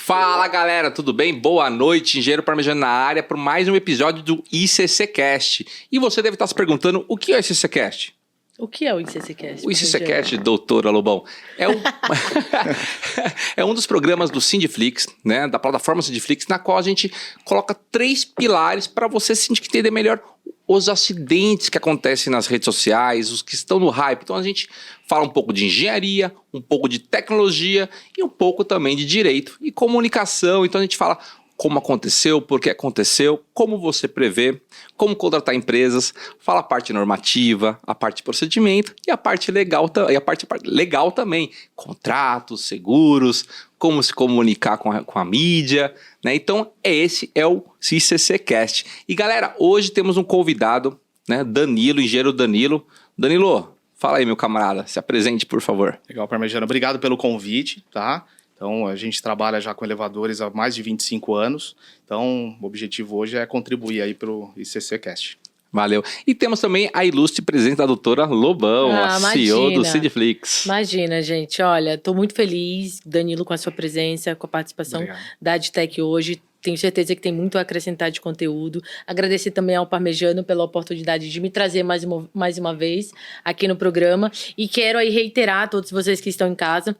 Fala galera, tudo bem? Boa noite, Engenheiro Parmegiano na área para mais um episódio do ICCcast. E você deve estar se perguntando o que é o ICCcast? O que é o ICCcast? O ICCcast, doutora Lobão, é um dos programas do Sindiflix, né, da plataforma Sindiflix, na qual a gente coloca 3 pilares para você entender melhor os acidentes que acontecem nas redes sociais, os que estão no hype. Então a gente fala um pouco de engenharia, um pouco de tecnologia e um pouco também de direito e comunicação. Então a gente fala como aconteceu, por que aconteceu, como você prevê, como contratar empresas, fala a parte normativa, a parte de procedimento e a parte legal, legal também, contratos, seguros, como se comunicar com a mídia, né? Então esse é o ICCcast. E galera, hoje temos um convidado, né? Danilo, engenheiro Danilo. Danilo, fala aí meu camarada, se apresente por favor. Legal, Parmegiano, obrigado pelo convite, tá? Então, a gente trabalha já com elevadores há mais de 25 anos. Então, o objetivo hoje é contribuir aí para o ICCcast. Valeu. E temos também a ilustre presença da doutora Lobão, a CEO do Sindiflix. Imagina, gente. Olha, estou muito feliz, Danilo, com a sua presença, com a participação da Adtech hoje. Tenho certeza que tem muito a acrescentar de conteúdo. Agradecer também ao Parmegiano pela oportunidade de me trazer mais uma vez aqui no programa. E quero aí reiterar a todos vocês que estão em casa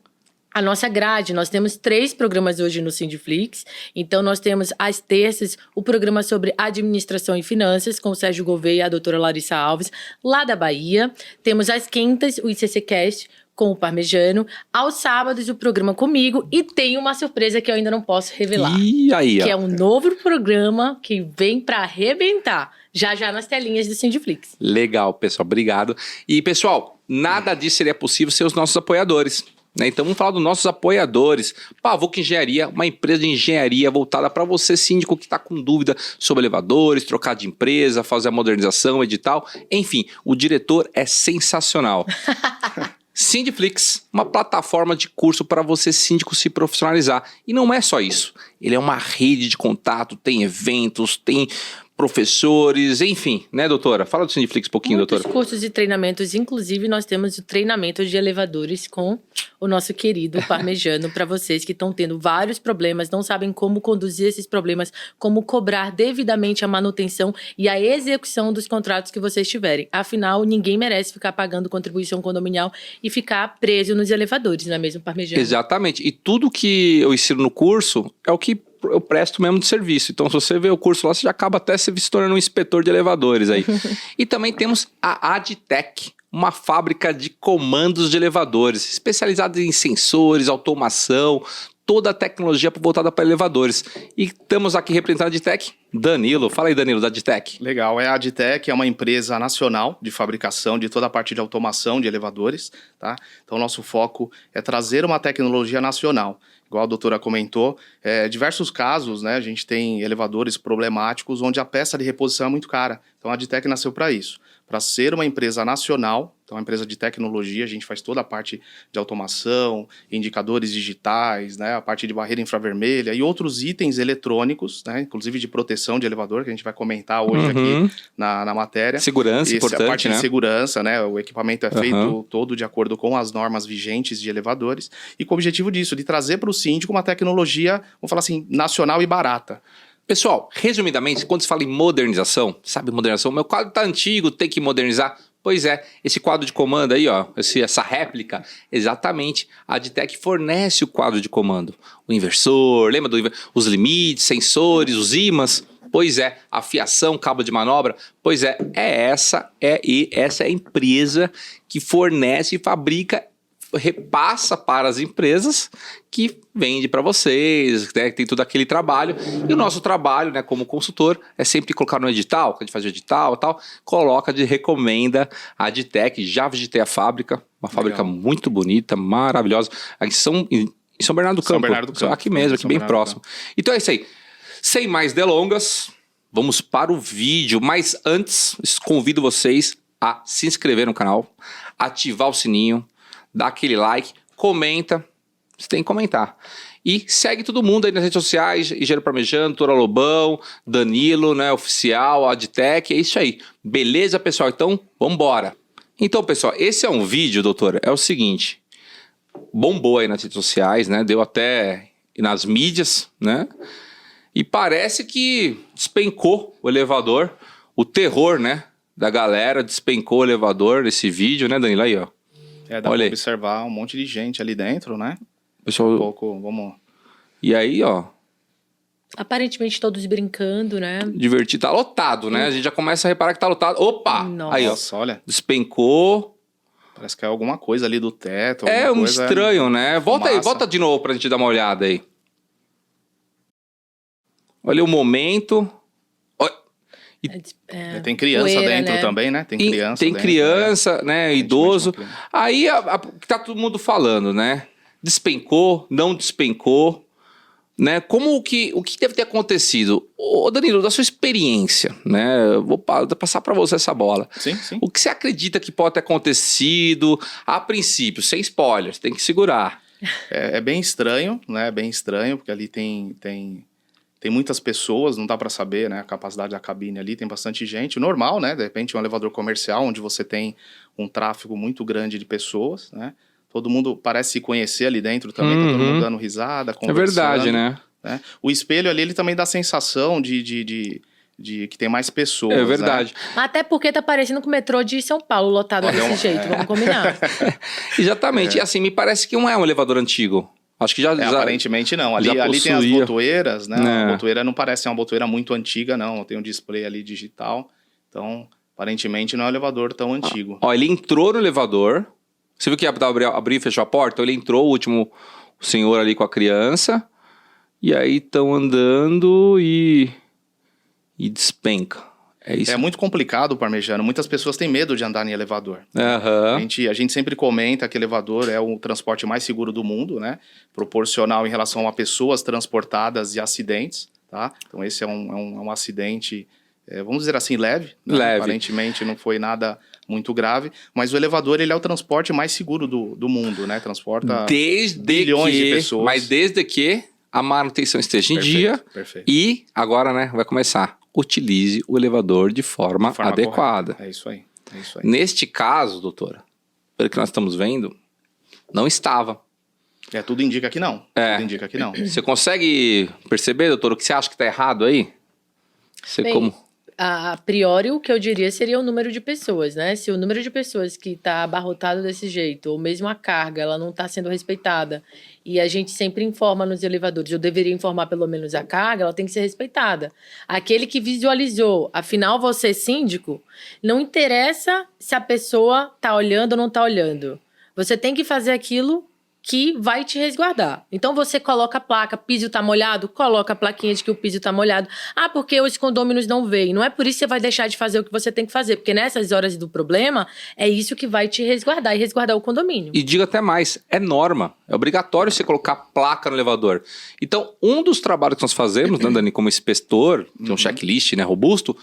a nossa grade. Nós temos 3 programas hoje no Sindiflix. Então, nós temos às terças o programa sobre administração e finanças com o Sérgio Gouveia e a doutora Larissa Alves, lá da Bahia. Temos às quintas o ICCcast com o Parmegiano. Aos sábados o programa comigo. E tem uma surpresa que eu ainda não posso revelar. E aí, que é um novo programa que vem para arrebentar. Já nas telinhas do Sindiflix. Legal, pessoal. Obrigado. E, pessoal, nada disso seria possível sem os nossos apoiadores. Então vamos falar dos nossos apoiadores. Pavoc Engenharia, uma empresa de engenharia voltada para você, síndico, que está com dúvida sobre elevadores, trocar de empresa, fazer a modernização, edital. Enfim, o diretor é sensacional. Sindiflix, uma plataforma de curso para você, síndico, se profissionalizar. E não é só isso. Ele é uma rede de contato, tem eventos, tem professores, enfim, né, doutora? Fala do Sindiflix um pouquinho, Muitos doutora. Cursos e treinamentos, inclusive nós temos o treinamento de elevadores com o nosso querido Parmegiano para vocês que estão tendo vários problemas, não sabem como conduzir esses problemas, como cobrar devidamente a manutenção e a execução dos contratos que vocês tiverem. Afinal, ninguém merece ficar pagando contribuição condominial e ficar preso nos elevadores, não é mesmo, Parmegiano? Exatamente. E tudo que eu ensino no curso é o que eu presto mesmo de serviço. Então, se você vê o curso lá, você já acaba até se tornando um inspetor de elevadores aí. E também temos a Adtech, uma fábrica de comandos de elevadores, especializada em sensores, automação, toda a tecnologia voltada para elevadores. E estamos aqui representando a Adtech, Danilo. Fala aí, Danilo, da Adtech. Legal, a Adtech é uma empresa nacional de fabricação de toda a parte de automação de elevadores, tá? Então, nosso foco é trazer uma tecnologia nacional. Igual a doutora comentou, diversos casos, né, a gente tem elevadores problemáticos onde a peça de reposição é muito cara. Então a Adtech nasceu para isso, para ser uma empresa nacional, então uma empresa de tecnologia, a gente faz toda a parte de automação, indicadores digitais, né, a parte de barreira infravermelha e outros itens eletrônicos, né, inclusive de proteção de elevador, que a gente vai comentar hoje aqui na matéria. Segurança, importante, a parte né? de segurança, né, o equipamento é feito todo de acordo com as normas vigentes de elevadores e com o objetivo disso, de trazer para o síndico uma tecnologia, vamos falar assim, nacional e barata. Pessoal, resumidamente, quando se fala em modernização, sabe modernização? Meu quadro tá antigo, tem que modernizar. Pois é, esse quadro de comando aí, ó, essa réplica, exatamente, a Adtech fornece o quadro de comando. O inversor, lembra os limites, sensores, os ímãs? Pois é, a fiação, cabo de manobra? Pois é, essa é a empresa que fornece e fabrica, repassa para as empresas que vende para vocês, né, tem todo aquele trabalho. E o nosso trabalho, né, como consultor, é sempre colocar no edital, que a gente faz o edital e tal, recomenda a Adtech. Já visitei a fábrica, uma fábrica muito bonita, maravilhosa. Em São Bernardo do Campo. Aqui mesmo, aqui bem próximo. Então é isso aí. Sem mais delongas, vamos para o vídeo. Mas antes, convido vocês a se inscrever no canal, ativar o sininho, dá aquele like, comenta, você tem que comentar. E segue todo mundo aí nas redes sociais, Engenheiro Parmegiano, doutora Lobão, Danilo, né, oficial, Adtech, é isso aí. Beleza, pessoal? Então, vamos embora. Então, pessoal, esse é um vídeo, doutora, é o seguinte, bombou aí nas redes sociais, né, deu até nas mídias, né? E parece que despencou o elevador, o terror, né? Da galera, despencou o elevador nesse vídeo, né, Danilo? Aí, ó. Dá Olha pra aí. observar um monte de gente ali dentro, né? Pessoal... Um pouco, vamos... E aí, ó, Aparentemente todos brincando, né? divertido. Tá lotado, né? A gente já começa a reparar que tá lotado. Opa! Nossa. Aí, ó. Nossa, olha, Despencou. parece que é alguma coisa ali do teto. É alguma um coisa, estranho, né? Volta aí, fumaça. volta de novo pra gente dar uma olhada aí. Olha o momento. Tem criança poeira, dentro né? também, né? Tem E criança tem dentro, criança, né? Aparentemente Idoso. uma criança. Aí tá todo mundo falando, né? Despencou, não despencou, né? O que deve ter acontecido? Ô Danilo, da sua experiência, né? Eu vou passar para você essa bola. Sim, sim. O que você acredita que pode ter acontecido a princípio, sem spoilers, tem que segurar. É bem estranho, né? Bem estranho, porque ali tem muitas pessoas, não dá para saber, né? A capacidade da cabine ali, tem bastante gente. Normal, né? De repente um elevador comercial, onde você tem um tráfego muito grande de pessoas, né? Todo mundo parece se conhecer ali dentro também, tá todo mundo dando risada, É conversando. verdade, né? Né? O espelho ali, ele também dá a sensação de que tem mais pessoas. É verdade. Até porque tá parecendo com o metrô de São Paulo lotado desse jeito, vamos combinar. Exatamente. E assim, me parece que não é um elevador antigo. Acho que já... Aparentemente não. Ali tem as botoeiras, né? A botoeira não parece uma botoeira muito antiga, não. Tem um display ali digital. Então, aparentemente não é um elevador tão antigo. Ó, ele entrou no elevador. Você viu que abriu e fechou a porta? Então, ele entrou, o último senhor ali com a criança. E aí estão andando e despenca. É isso. É muito complicado, Parmegiano. Muitas pessoas têm medo de andar em elevador. Aham. A gente sempre comenta que elevador é o transporte mais seguro do mundo, né? Proporcional em relação a pessoas transportadas e acidentes, tá? Então esse é um acidente, vamos dizer assim, leve. Né? Leve. Aparentemente não foi nada muito grave, mas o elevador ele é o transporte mais seguro do mundo, né? Transporta bilhões de pessoas. Mas desde que a manutenção esteja em dia. Perfeito. E agora, né, vai começar. Utilize o elevador de forma adequada. Correta. É isso aí. Neste caso, doutora, pelo que nós estamos vendo, não estava. Tudo indica que não. Tudo indica que não. Você consegue perceber, doutor, o que você acha que está errado aí? Bem, a priori, o que eu diria seria o número de pessoas, né? Se o número de pessoas que está abarrotado desse jeito, ou mesmo a carga, ela não está sendo respeitada, e a gente sempre informa nos elevadores, eu deveria informar pelo menos a carga, ela tem que ser respeitada. Aquele que visualizou, afinal você síndico, não interessa se a pessoa está olhando ou não está olhando. Você tem que fazer aquilo que vai te resguardar. Então você coloca a placa, piso tá molhado, coloca a plaquinha de que o piso tá molhado. Ah, porque os condôminos não veem. Não é por isso que você vai deixar de fazer o que você tem que fazer, porque nessas horas do problema, é isso que vai te resguardar e resguardar o condomínio. E digo até mais, é norma, é obrigatório você colocar placa no elevador. Então, um dos trabalhos que nós fazemos, né, Dani, como inspetor, tem um checklist, né, robusto,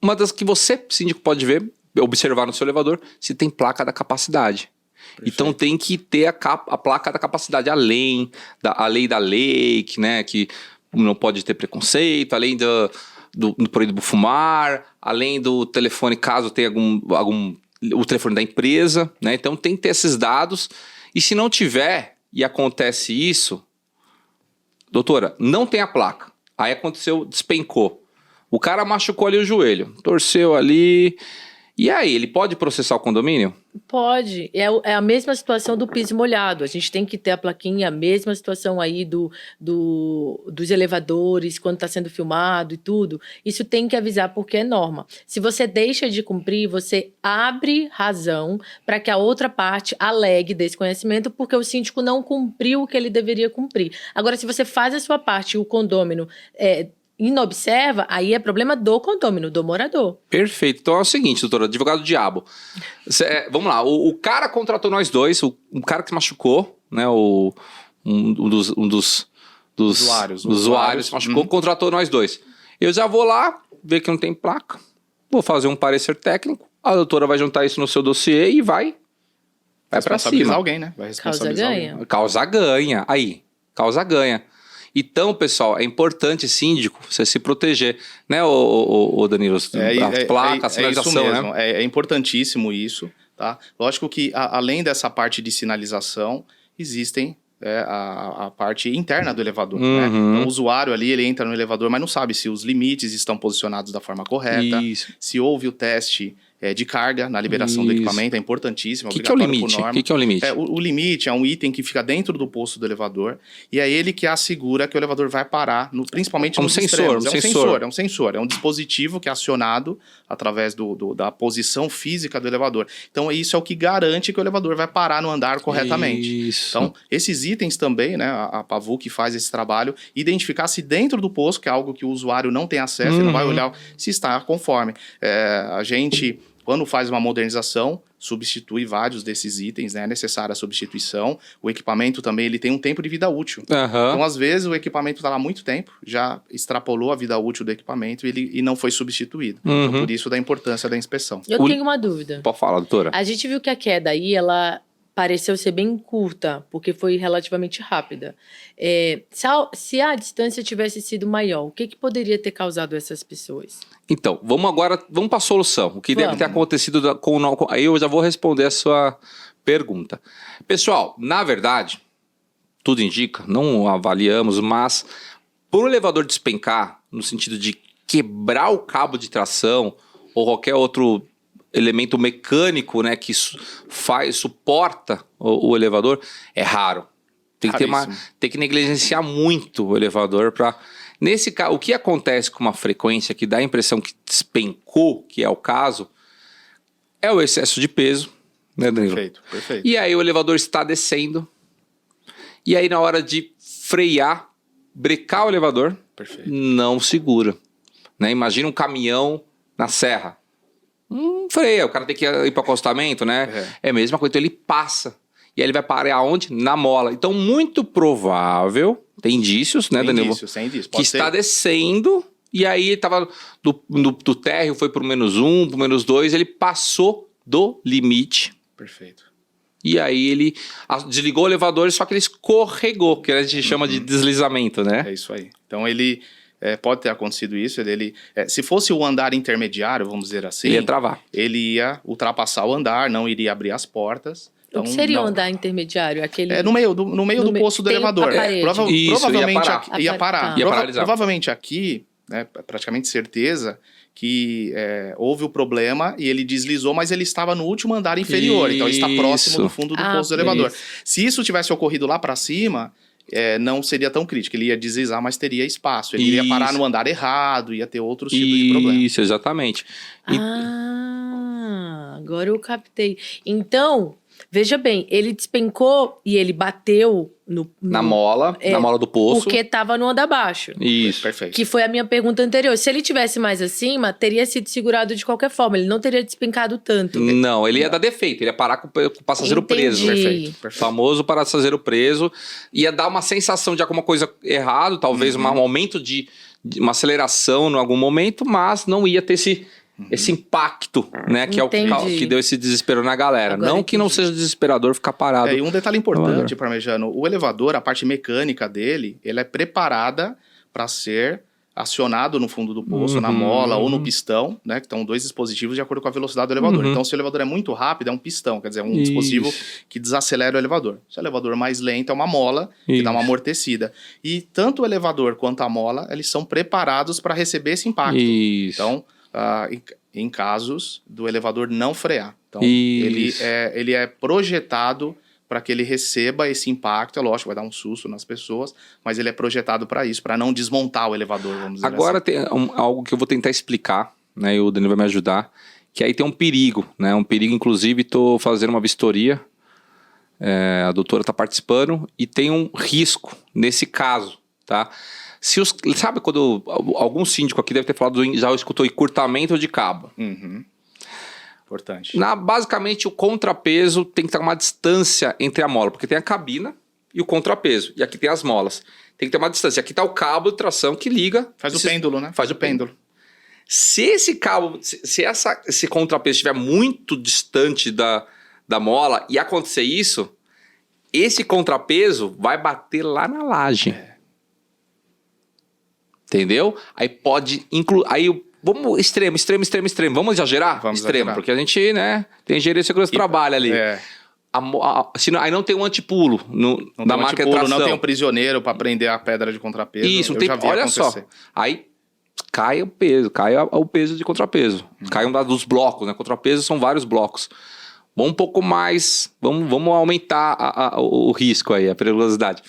uma das que você, síndico, pode ver, observar no seu elevador, se tem placa da capacidade. Perfeito. Então tem que ter a placa da capacidade, além da lei da lei, que não pode ter preconceito, além do proibido fumar, além do telefone, caso tenha o telefone da empresa, né? Então tem que ter esses dados. E se não tiver, e acontece isso, doutora, não tem a placa. Aí aconteceu, despencou. O cara machucou ali o joelho, torceu ali. E aí, ele pode processar o condomínio? Pode. É a mesma situação do piso molhado. A gente tem que ter a plaquinha, a mesma situação aí dos elevadores, quando está sendo filmado e tudo. Isso tem que avisar porque é norma. Se você deixa de cumprir, você abre razão para que a outra parte alegue desconhecimento porque o síndico não cumpriu o que ele deveria cumprir. Agora, se você faz a sua parte e o condômino inobserva, aí é problema do condômino, do morador. Perfeito. Então é o seguinte, doutora, advogado do diabo. Vamos lá, o cara contratou nós dois, o cara que se machucou, né, um dos usuários se machucou, contratou nós dois. Eu já vou lá, ver que não tem placa, vou fazer um parecer técnico, a doutora vai juntar isso no seu dossiê e vai pra cima. Alguém, né? Vai responsabilizar alguém. Causa ganha. Aí, causa ganha. Então, pessoal, é importante, síndico, você se proteger, né, o Danilo? A placa, a sinalização, isso mesmo. né? É importantíssimo isso, tá? Lógico que, além dessa parte de sinalização, existem a parte interna do elevador. Né? Então, o usuário ali, ele entra no elevador, mas não sabe se os limites estão posicionados da forma correta, se houve o teste de carga na liberação do equipamento, é importantíssimo. O que é o limite? O que é o limite? O limite é um item que fica dentro do posto do elevador e é ele que assegura que o elevador vai parar, principalmente nos extremos. É um sensor, é um dispositivo que é acionado através da posição física do elevador. Então, isso é o que garante que o elevador vai parar no andar corretamente. Isso. Então, esses itens também, né, a Pavu que faz esse trabalho, identificar se dentro do posto, que é algo que o usuário não tem acesso, ele não vai olhar se está conforme. A gente, quando faz uma modernização, substitui vários desses itens, né? É necessária a substituição. O equipamento também ele tem um tempo de vida útil. Então, às vezes, o equipamento está lá há muito tempo, já extrapolou a vida útil do equipamento e não foi substituído. Então, por isso, da importância da inspeção. Eu tenho uma dúvida. Pode falar, doutora. A gente viu que a queda aí, ela pareceu ser bem curta, porque foi relativamente rápida. Se a distância tivesse sido maior, o que poderia ter causado essas pessoas? Então, vamos para a solução. O que deve ter acontecido aí eu já vou responder a sua pergunta. Pessoal, na verdade, tudo indica, não avaliamos, mas por um elevador despencar, no sentido de quebrar o cabo de tração ou qualquer outro elemento mecânico, né, que suporta o elevador, é raro. Tem que negligenciar muito o elevador para... Nesse caso, o que acontece com uma frequência que dá a impressão que despencou, que é o caso, é o excesso de peso, né, Danilo? Perfeito. E aí o elevador está descendo, e aí na hora de frear, brecar o elevador, não segura. Né? Imagina um caminhão na serra. Freia, o cara tem que ir para o acostamento, né? É a mesma coisa, então ele passa. E aí ele vai parar aonde? Na mola. Então, muito provável, tem indícios, né, Danilo? Tem indício. Que está descendo, e aí ele estava do térreo, foi para o -1, para o -2, ele passou do limite. Perfeito. E aí ele desligou o elevador, só que ele escorregou, que a gente chama de deslizamento, né? É isso aí. Então ele... pode ter acontecido isso, se fosse o andar intermediário, vamos dizer assim... Ele ia travar. Ele ia ultrapassar o andar, não iria abrir as portas. Então, o que seria o andar intermediário? No meio do posto do elevador. Provavelmente ia parar. Ia paralisar. Provavelmente aqui, né, praticamente certeza, que houve o problema e ele deslizou, mas ele estava no último andar inferior. Então ele está próximo do fundo do posto do elevador. Se isso tivesse ocorrido lá para cima... não seria tão crítico, ele ia deslizar, mas teria espaço. Ele iria parar no andar errado, ia ter outros tipos de problema. Isso, exatamente. Agora eu captei. Então, veja bem, ele despencou e ele bateu na mola do poço. Porque estava no andar baixo. Isso. Perfeito. Que foi a minha pergunta anterior. Se ele tivesse mais acima, teria sido segurado de qualquer forma. Ele não teria despencado tanto. Não, ele ia dar defeito. Ele ia parar com o passageiro preso. Perfeito. Famoso passageiro preso. Ia dar uma sensação de alguma coisa errada, talvez um aumento de uma aceleração em algum momento, mas não ia ter esse impacto, né? Que é o que deu esse desespero na galera. Agora não que não seja desesperador ficar parado. E um detalhe importante, Parmejano, o elevador, a parte mecânica dele, ele é preparada para ser acionado no fundo do poço, na mola ou no pistão, né? Que estão dois dispositivos de acordo com a velocidade do elevador. Então, se o elevador é muito rápido, é um pistão, quer dizer, é um dispositivo que desacelera o elevador. Se o elevador é mais lento, é uma mola que dá uma amortecida. E tanto o elevador quanto a mola, eles são preparados para receber esse impacto. Então, em casos do elevador não frear. Então, ele é projetado para que ele receba esse impacto. É lógico, vai dar um susto nas pessoas, mas ele é projetado para isso, para não desmontar o elevador, vamos dizer Agora assim. Tem algo que eu vou tentar explicar, né, e o Danilo vai me ajudar, que aí tem um perigo, né, inclusive, estou fazendo uma vistoria, a doutora está participando, e tem um risco nesse caso, tá? Sabe quando algum síndico aqui deve ter falado, já escutou encurtamento de cabo? Importante. Basicamente, o contrapeso tem que ter uma distância entre a mola, porque tem a cabina e o contrapeso. E aqui tem as molas. Tem que ter uma distância. Aqui está o cabo de tração que liga. Faz o pêndulo, né? Faz o pêndulo. Se esse cabo, esse contrapeso estiver muito distante da mola e acontecer isso, esse contrapeso vai bater lá na laje. Entendeu? Aí pode incluir. Vamos extremo. Vamos exagerar? Vamos extremo, exagerar. porque a gente, né, tem engenharia de segurança do trabalho ali. Aí não tem um antipulo na máquina de tração. Não tem um prisioneiro para prender a pedra de contrapeso. Isso, olha só. Aí cai o peso de contrapeso. Cai dos blocos, né? Contrapeso são vários blocos. Vamos um pouco mais, vamos aumentar o risco aí, a perigosidade.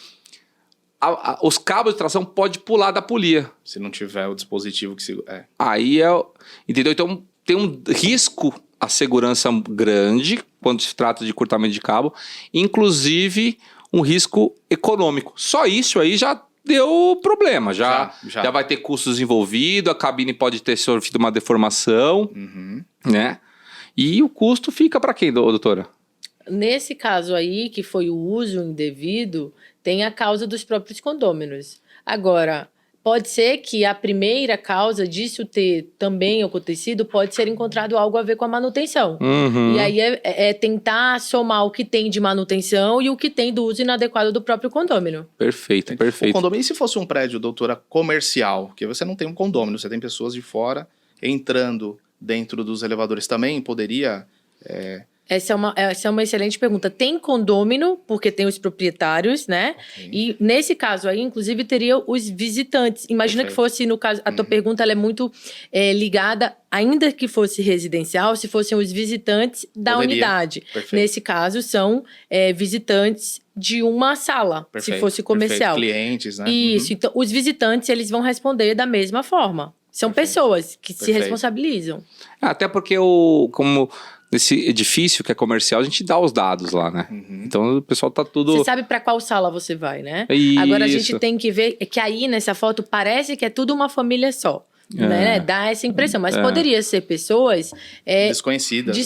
Os cabos de tração podem pular da polia. Se não tiver o dispositivo que segura. Aí entendeu? Então tem um risco à segurança grande quando se trata de encurtamento de cabo, inclusive um risco econômico. Só isso aí já deu problema, já vai ter custos envolvidos, a cabine pode ter sofrido uma deformação, né? E o custo fica para quem, doutora? Nesse caso aí, que foi o uso indevido, tem a causa dos próprios condôminos. Agora, pode ser que a primeira causa disso ter também acontecido pode ser encontrado algo a ver com a manutenção. E aí é tentar somar o que tem de manutenção e o que tem do uso inadequado do próprio condômino. Perfeito. O condomínio, e se fosse um prédio, doutora, comercial, que você não tem um condômino, você tem pessoas de fora entrando dentro dos elevadores, também poderia... Essa é uma excelente pergunta. Tem condômino, porque tem os proprietários, né? Okay. E nesse caso aí, inclusive, teria os visitantes. Imagina que fosse, no caso, a tua pergunta ela é muito ligada, ainda que fosse residencial, se fossem os visitantes da unidade. Perfeito. Nesse caso, são visitantes de uma sala, se fosse comercial. Clientes, né? Isso. Então, os visitantes, eles vão responder da mesma forma. São pessoas que se responsabilizam. Até porque como nesse edifício que é comercial, a gente dá os dados lá, né? Então o pessoal tá tudo... Você sabe para qual sala você vai, né? Isso. Agora a gente tem que ver que aí nessa foto parece que é tudo uma família só. Né? Dá essa impressão, mas poderia ser pessoas desconhecidas.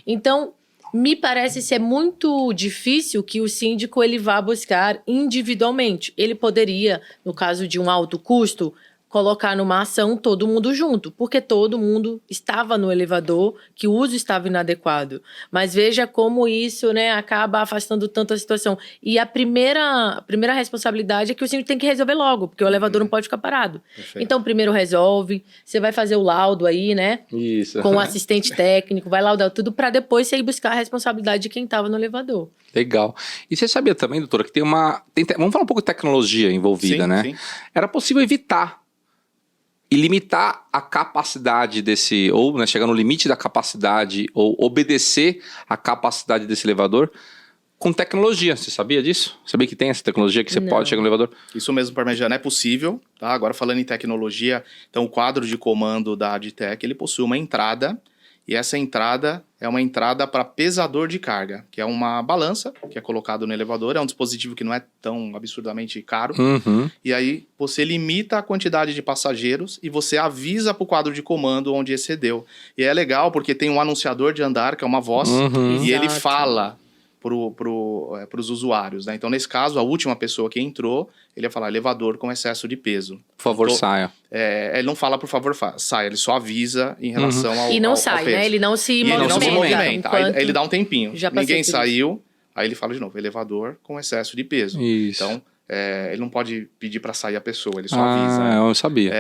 Então, me parece ser muito difícil que o síndico ele vá buscar individualmente. Ele poderia, no caso de um alto custo, colocar numa ação todo mundo junto, porque todo mundo estava no elevador, que o uso estava inadequado. Mas veja como isso, né, acaba afastando tanto a situação. E a primeira responsabilidade é que o síndico tem que resolver logo, porque o elevador não pode ficar parado. Perfeito. Então, primeiro resolve, você vai fazer o laudo aí, né? Isso. Com o assistente técnico, vai laudar tudo para depois você ir buscar a responsabilidade de quem estava no elevador. Legal. E você sabia também, doutora, que vamos falar um pouco de tecnologia envolvida, né? Sim. Era possível evitar e limitar a capacidade ou chegar no limite da capacidade, ou obedecer a capacidade desse elevador com tecnologia. Você sabia disso? Sabia que tem essa tecnologia que você pode chegar no elevador? Isso mesmo, Parmegiano, é possível. Tá? Agora, falando em tecnologia, então o quadro de comando da Adtech, ele possui uma entrada, e essa entrada é uma entrada para pesador de carga, que é uma balança que é colocado no elevador, é um dispositivo que não é tão absurdamente caro, e aí você limita a quantidade de passageiros e você avisa para o quadro de comando onde excedeu. E é legal porque tem um anunciador de andar, que é uma voz, e ele fala para os usuários, né? Então, nesse caso, a última pessoa que entrou, ele ia falar elevador com excesso de peso. Por favor, saia. Ele não fala, por favor, saia. Ele só avisa em relação ao E não ao sai, peso. né? Ele não se movimenta. Aí ele dá um tempinho. Ninguém saiu, aí ele fala de novo, elevador com excesso de peso. Isso. Então, ele não pode pedir para sair a pessoa, ele só avisa. Eu sabia.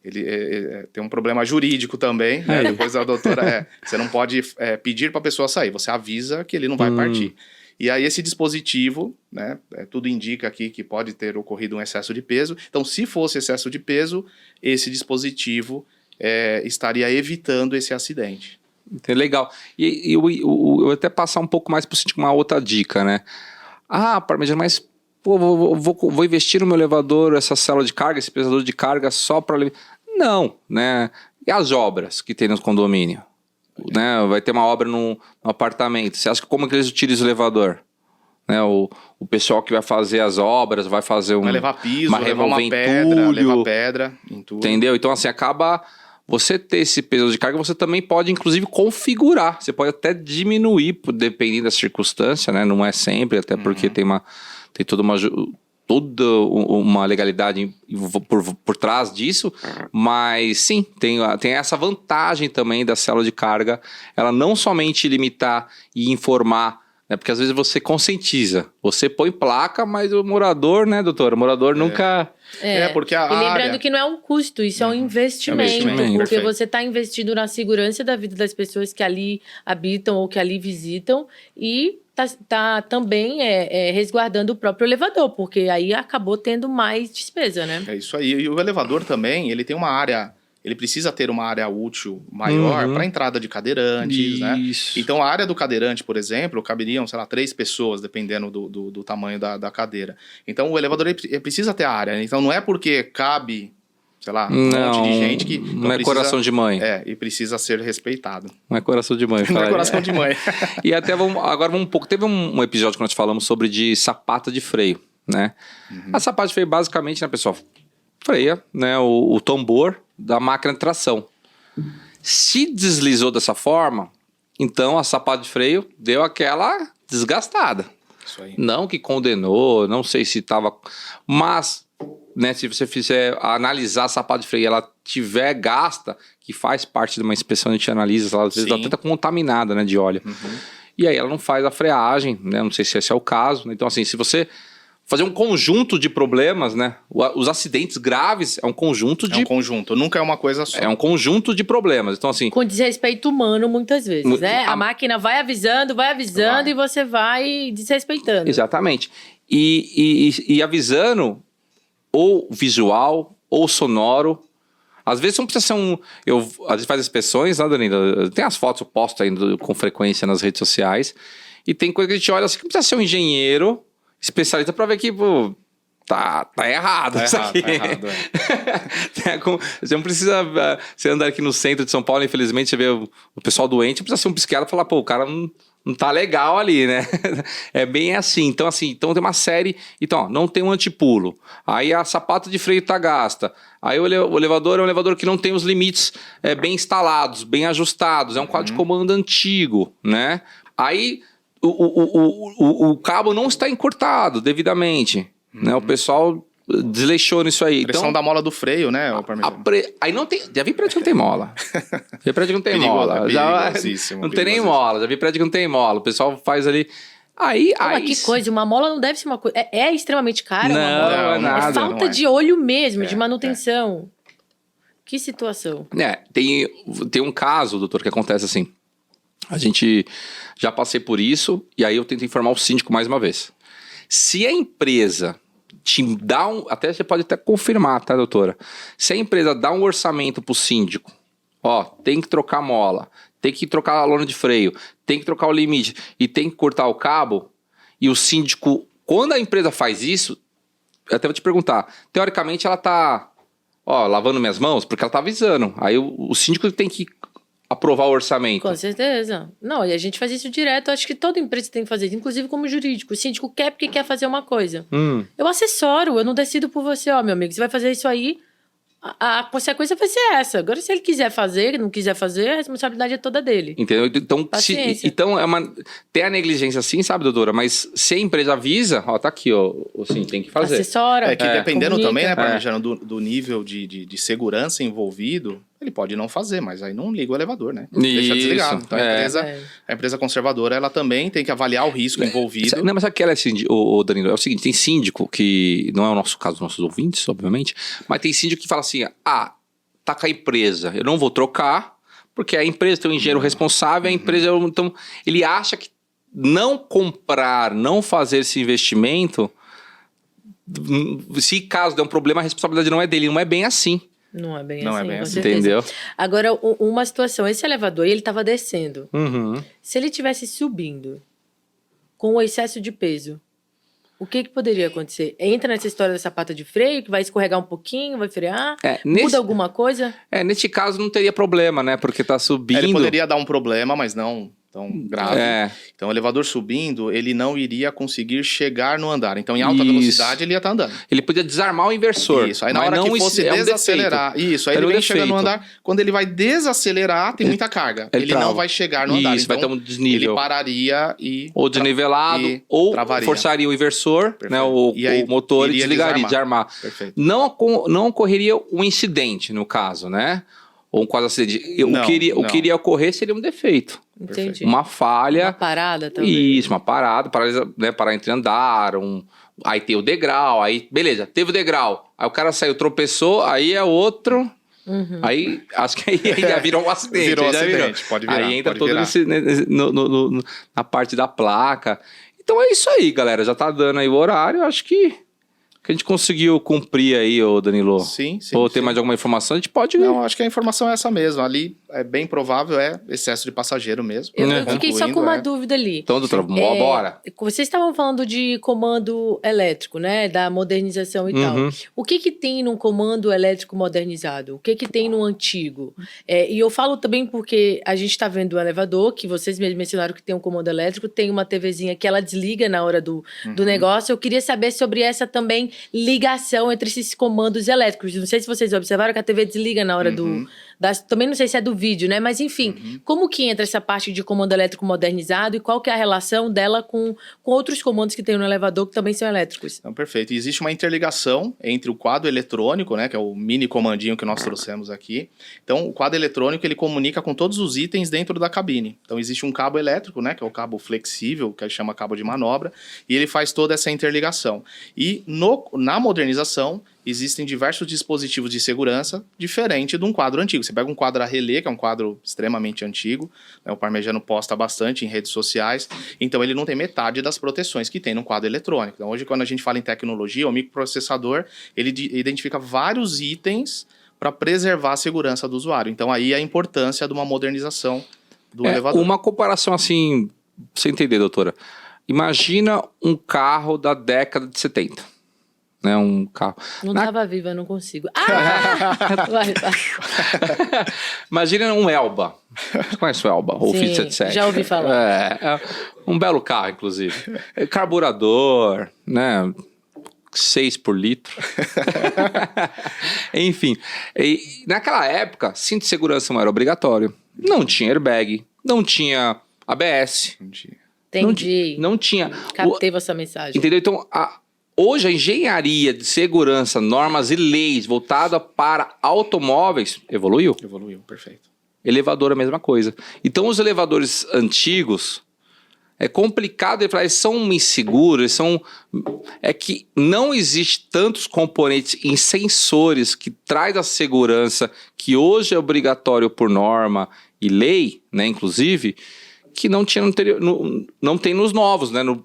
Ele tem um problema jurídico também, né? Depois a doutora... você não pode pedir para a pessoa sair, você avisa que ele não vai partir. E aí esse dispositivo, né, tudo indica aqui que pode ter ocorrido um excesso de peso. Então, se fosse excesso de peso, esse dispositivo estaria evitando esse acidente. Legal. E eu até passar um pouco mais para uma outra dica, né? Parmegiano, mas vou investir no meu elevador, essa célula de carga, esse pesador de carga só para... Não, né? E as obras que tem no condomínio? Né? Vai ter uma obra no apartamento. Você acha que como que eles utilizam o elevador? Né? O pessoal que vai fazer as obras vai fazer vai levar piso, levar uma pedra, levar pedra, entulho. Entendeu? Então, assim, acaba... Você ter esse peso de carga, você também pode, inclusive, configurar. Você pode até diminuir, dependendo da circunstância, né? Não é sempre, até porque tem toda uma legalidade por trás disso. Mas, sim, tem essa vantagem também da célula de carga. Ela não somente limitar e informar né? Porque às vezes você conscientiza, você põe placa, mas o morador, né, doutora? O morador nunca... Porque a E lembrando área... que não é um custo, isso é um investimento. investimento, Porque perfeito. você está investindo na segurança da vida das pessoas que ali habitam ou que ali visitam e tá também resguardando o próprio elevador, porque aí acabou tendo mais despesa, né? É isso aí. E o elevador também, ele tem uma área... Ele precisa ter uma área útil maior para entrada de cadeirantes, né? Isso. Então, a área do cadeirante, por exemplo, caberiam, sei lá, 3 pessoas, dependendo do tamanho da cadeira. Então, o elevador ele precisa ter a área. Né? Então, não é porque cabe, sei lá, um monte de gente que... Não é coração de mãe. E precisa ser respeitado. Não é coração de mãe. Não é coração de mãe. E até agora vamos um pouco. Teve um episódio que nós falamos sobre de sapata de freio, né? A sapata de freio, basicamente, né, pessoal? Freia, né, o tambor da máquina de tração. Se deslizou dessa forma, então a sapata de freio deu aquela desgastada. Isso aí. Não que condenou, não sei se estava... Mas, né, se você fizer analisar a sapata de freio e ela tiver gasta, que faz parte de uma inspeção, a gente analisa, ela às vezes ela tá contaminada, né, de óleo. E aí ela não faz a freagem, né, não sei se esse é o caso. Né? Então, assim, se você... fazer um conjunto de problemas, né? Os acidentes graves é um conjunto de... É um conjunto, nunca é uma coisa só. É um conjunto de problemas. Então, assim... Com desrespeito humano, muitas vezes, né? A máquina vai avisando e você vai desrespeitando. Exatamente. E avisando ou visual ou sonoro. Às vezes não precisa ser um... às vezes faz inspeções, né, Danilo? Tem as fotos, eu posto ainda com frequência nas redes sociais. E tem coisa que a gente olha assim, que não precisa ser um engenheiro... especialista para ver que, pô, tá errado isso aqui. Tá errado, Você não precisa... Você andar aqui no centro de São Paulo, infelizmente, você vê o pessoal doente, precisa ser um psiquiatra e falar, pô, o cara não tá legal ali, né? É bem assim. Então, tem uma série... Então, ó, não tem um antipulo. Aí a sapata de freio tá gasta. Aí o elevador é um elevador que não tem os limites bem instalados, bem ajustados. É um quadro de comando antigo, né? Aí... O cabo não está encurtado devidamente, né? O pessoal desleixou nisso aí. Pressão da mola do freio, né? Aí não tem... Já vi prédio que não tem mola. Já vi prédio que não tem mola. Não tem nem mola. Já vi prédio que não tem mola. O pessoal faz ali... Aí... que coisa, uma mola não deve ser uma coisa... É extremamente cara uma mola. Não é nada. É falta de olho mesmo, de manutenção. Que situação. Tem um caso, doutor, que acontece assim. A gente já passei por isso, e aí eu tento informar o síndico mais uma vez. Se a empresa te dá até você pode até confirmar, tá, doutora? Se a empresa dá um orçamento pro síndico, ó, tem que trocar mola, tem que trocar a lona de freio, tem que trocar o limite e tem que cortar o cabo, e o síndico, quando a empresa faz isso, eu até vou te perguntar, teoricamente ela tá, lavando minhas mãos, porque ela tá avisando. Aí o síndico tem que aprovar o orçamento. Com certeza. Não, e a gente faz isso direto. Acho que toda empresa tem que fazer isso, inclusive como jurídico. O síndico quer porque quer fazer uma coisa. Eu assessoro, eu não decido por você, meu amigo. Você vai fazer isso aí, a consequência vai ser essa. Agora, se ele quiser fazer, não quiser fazer, a responsabilidade é toda dele. Entendeu? Então, tem a negligência sim, sabe, doutora? Mas se a empresa avisa, tá aqui, assim, tem que fazer. Assessora. Dependendo comunica. também, né, Parmegiano, do nível de segurança envolvido, ele pode não fazer, mas aí não liga o elevador, né? Deixa desligado. Então a empresa conservadora, ela também tem que avaliar o risco envolvido. Não, mas aquela Danilo, é o seguinte, tem síndico que, não é o nosso caso, dos nossos ouvintes, obviamente, mas tem síndico que fala assim, tá com a empresa, eu não vou trocar, porque a empresa tem um engenheiro responsável, a empresa, então, ele acha que não comprar, não fazer esse investimento, se caso der um problema, a responsabilidade não é dele, não é bem assim. Não é bem Não assim, é bem com assim. certeza. Entendeu? Agora, uma situação, esse elevador, ele estava descendo. Uhum. Se ele estivesse subindo com o excesso de peso, o que poderia acontecer? Entra nessa história da sapata de freio, que vai escorregar um pouquinho, vai frear? Muda alguma coisa? Neste caso não teria problema, né? Porque tá subindo... Ele poderia dar um problema, mas não tão grave. Então, o elevador subindo, ele não iria conseguir chegar no andar. Então, em alta velocidade, ele ia estar andando. Ele podia desarmar o inversor. Isso, aí na hora que fosse desacelerar... Isso, aí ele vem chegando no andar. Quando ele vai desacelerar, tem muita carga. Ele não vai chegar no andar. Isso, vai ter um desnível. Ele pararia e... Ou desnivelado, ou travaria. Forçaria o inversor, né, o motor e desligaria, desarmar. Perfeito. Não ocorreria um incidente, no caso, né? Ou um quase acidente. O que iria ocorrer seria um defeito. Entendi. Uma falha. Uma parada também. Isso, uma parada, né, parar entre andar, aí tem o degrau, aí beleza, teve o degrau, aí o cara saiu, tropeçou, aí é outro, aí acho que aí já virou um acidente. Virou um acidente, pode virar. Aí entra pode todo virar. na parte da placa. Então é isso aí, galera, já tá dando aí o horário, acho que a gente conseguiu cumprir aí, ô Danilo. Sim. Ou tem mais alguma informação, a gente pode... Não, acho que a informação é essa mesmo. Ali é bem provável, é excesso de passageiro mesmo. Eu fiquei só com uma dúvida ali. Então, doutora, bora. Vocês estavam falando de comando elétrico, né? Da modernização e tal. O que tem num comando elétrico modernizado? O que tem no antigo? E eu falo também porque a gente está vendo o elevador, que vocês mesmos mencionaram que tem um comando elétrico, tem uma TVzinha que ela desliga na hora do negócio. Eu queria saber sobre essa também ligação entre esses comandos elétricos. Não sei se vocês observaram que a TV desliga na hora também não sei se é do vídeo, né? Mas enfim, como que entra essa parte de comando elétrico modernizado e qual que é a relação dela com outros comandos que tem no elevador que também são elétricos? Então, perfeito. E existe uma interligação entre o quadro eletrônico, né, que é o mini comandinho que nós trouxemos aqui. Então, o quadro eletrônico, ele comunica com todos os itens dentro da cabine. Então, existe um cabo elétrico, né, que é o cabo flexível, que a gente chama cabo de manobra, e ele faz toda essa interligação. E na modernização, existem diversos dispositivos de segurança diferente de um quadro antigo. Você pega um quadro a relé, que é um quadro extremamente antigo, né, o Parmegiano posta bastante em redes sociais, então ele não tem metade das proteções que tem no quadro eletrônico. Então hoje, quando a gente fala em tecnologia, o microprocessador, ele identifica vários itens para preservar a segurança do usuário. Então aí a importância de uma modernização do elevador. Uma comparação assim, pra você entender, doutora, imagina um carro da década de 70. Né, um carro. Não estava viva, eu não consigo. Vai. Imagina um Elba. Você conhece o Elba? Ou o Fit 77? Já ouvi falar. É um belo carro, inclusive. Carburador, né? 6 por litro. Enfim. Naquela época, cinto de segurança não era obrigatório. Não tinha airbag. Não tinha ABS. Entendi. Não tinha. Captei essa mensagem. Entendeu? Então, hoje a engenharia de segurança, normas e leis voltada para automóveis evoluiu. Evoluiu, perfeito. Elevador é a mesma coisa. Então os elevadores antigos, é complicado de falar, eles são inseguros, é que não existe tantos componentes em sensores que traz a segurança, que hoje é obrigatório por norma e lei, né, inclusive, que não tinha não tem nos novos, né? No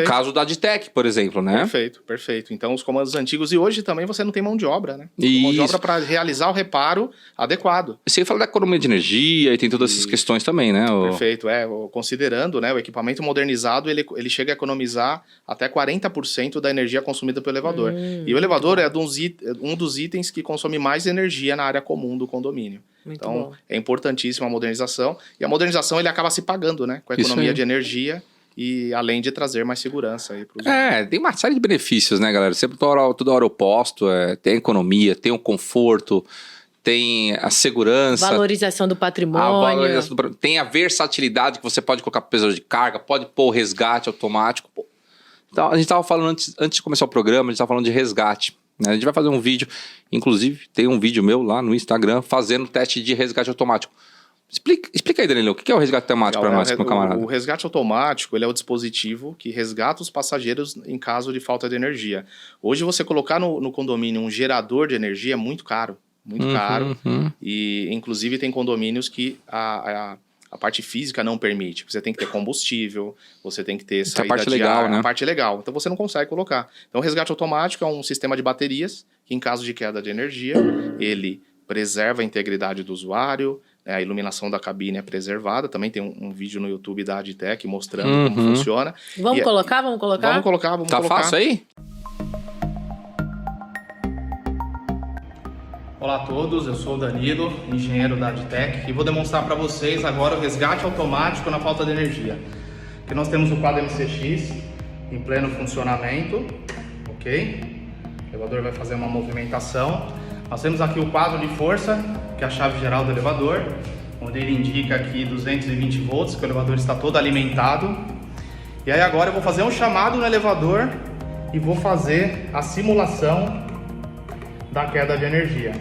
caso da Adtech, por exemplo, né? Perfeito. Então, os comandos antigos, e hoje também você não tem mão de obra, né? Mão de obra para realizar o reparo adequado. Você fala da economia de energia e tem todas essas questões também, né? Perfeito, considerando, né, o equipamento modernizado, ele chega a economizar até 40% da energia consumida pelo elevador. E o elevador é um dos itens que consome mais energia na área comum do condomínio. Então, é importantíssima a modernização. E a modernização, ele acaba se pagando, né? Com a economia de energia e além de trazer mais segurança aí para os usuários. Tem uma série de benefícios, né, galera? Sempre toda hora oposto. Tem a economia, tem o conforto, tem a segurança. Valorização do patrimônio. Tem a versatilidade que você pode colocar peso de carga, pode pôr o resgate automático. Então, a gente estava falando, antes de começar o programa, a gente estava falando de resgate. A gente vai fazer um vídeo, inclusive tem um vídeo meu lá no Instagram fazendo teste de resgate automático. Explica aí, Danilo, o que é o resgate automático para nós, meu camarada? O resgate automático, ele é o dispositivo que resgata os passageiros em caso de falta de energia. Hoje você colocar no condomínio um gerador de energia é muito caro, caro. E inclusive tem condomínios que a parte física não permite. Você tem que ter combustível, você tem que ter saída a parte de legal, ar, né? A parte legal. Então você não consegue colocar. Então o resgate automático é um sistema de baterias que em caso de queda de energia, ele preserva a integridade do usuário, né? A iluminação da cabine é preservada. Também tem um vídeo no YouTube da Adtech mostrando como funciona. Vamos colocar? Vamos colocar. Tá fácil aí? Olá a todos, eu sou o Danilo, engenheiro da Adtech, e vou demonstrar para vocês agora o resgate automático na falta de energia. Aqui nós temos o quadro MCX em pleno funcionamento, ok? O elevador vai fazer uma movimentação. Nós temos aqui o quadro de força, que é a chave geral do elevador, onde ele indica aqui 220 volts, que o elevador está todo alimentado. E aí agora eu vou fazer um chamado no elevador e vou fazer a simulação da queda de energia.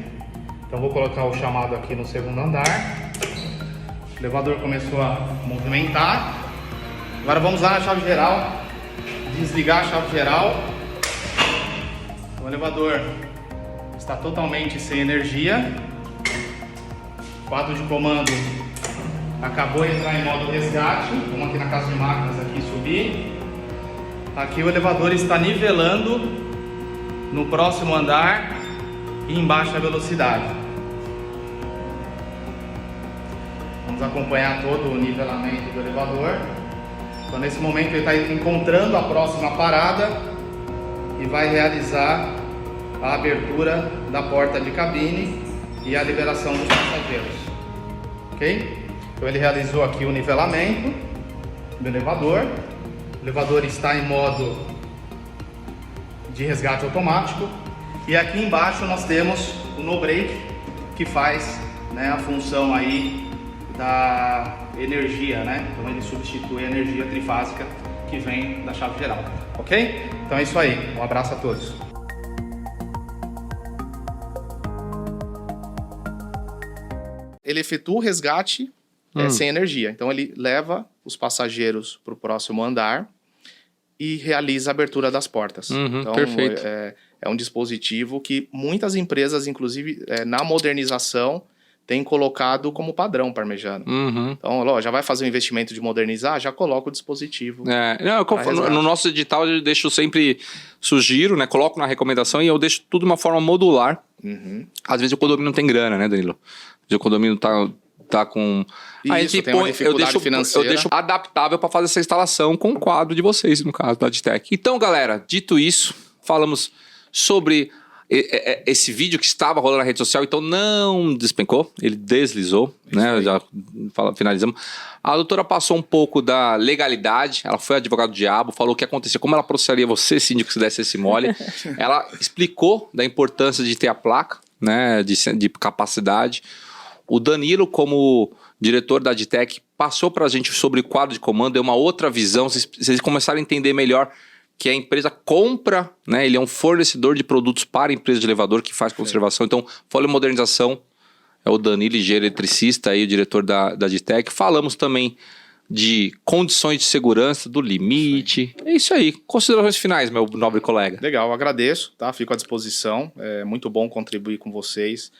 Então vou colocar o chamado aqui no segundo andar. O elevador começou a movimentar. Agora vamos lá na chave geral. Desligar a chave geral. O elevador está totalmente sem energia. O quadro de comando acabou de entrar em modo resgate. Vamos aqui na casa de máquinas aqui subir. Aqui o elevador está nivelando no próximo andar e em baixa velocidade. Vamos acompanhar todo o nivelamento do elevador. Então nesse momento ele está encontrando a próxima parada e vai realizar a abertura da porta de cabine e a liberação dos passageiros. Ok? Então ele realizou aqui o nivelamento do elevador. O elevador está em modo de resgate automático. E aqui embaixo nós temos o no brake, que faz, né, a função aí da energia, né? Então ele substitui a energia trifásica que vem da chave geral. Ok? Então é isso aí. Um abraço a todos. Ele efetua o resgate sem energia. Então ele leva os passageiros para o próximo andar e realiza a abertura das portas. Então perfeito. É um dispositivo que muitas empresas, inclusive na modernização, têm colocado como padrão parmejano. Então, ó, já vai fazer um investimento de modernizar, já coloca o dispositivo. No nosso edital eu deixo sempre, sugiro, né? Coloco na recomendação e eu deixo tudo de uma forma modular. Às vezes o condomínio não tem grana, né, Danilo? Às vezes o condomínio tá com... Isso, tem uma dificuldade financeira. Eu deixo adaptável para fazer essa instalação com o quadro de vocês, no caso da Adtech. Então, galera, dito isso, falamos sobre esse vídeo que estava rolando na rede social, então não despencou, ele deslizou, né? Já finalizamos. A doutora passou um pouco da legalidade, ela foi advogado do diabo, falou o que acontecia, como ela processaria você, síndico, se desse esse mole. Ela explicou da importância de ter a placa, né? De capacidade. O Danilo, como diretor da Adtech, passou para a gente sobre o quadro de comando, deu uma outra visão, vocês começaram a entender melhor que a empresa compra, né? Ele é um fornecedor de produtos para a empresa de elevador que faz conservação. Então, Folha Modernização é o Danilo, engenheiro eletricista, aí, o diretor da Adtech. Falamos também de condições de segurança, do limite. É isso aí. Considerações finais, meu nobre colega. Legal, agradeço, tá? Fico à disposição. É muito bom contribuir com vocês.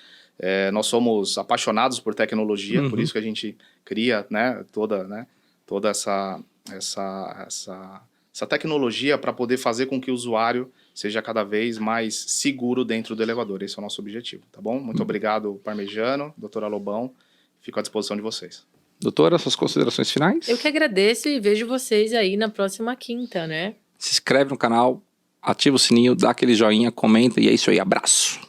Nós somos apaixonados por tecnologia, por isso que a gente cria, né, toda essa tecnologia para poder fazer com que o usuário seja cada vez mais seguro dentro do elevador. Esse é o nosso objetivo, tá bom? Muito obrigado, Parmejano, doutora Lobão. Fico à disposição de vocês. Doutora, suas considerações finais? Eu que agradeço e vejo vocês aí na próxima quinta, né? Se inscreve no canal, ativa o sininho, dá aquele joinha, comenta e é isso aí. Abraço!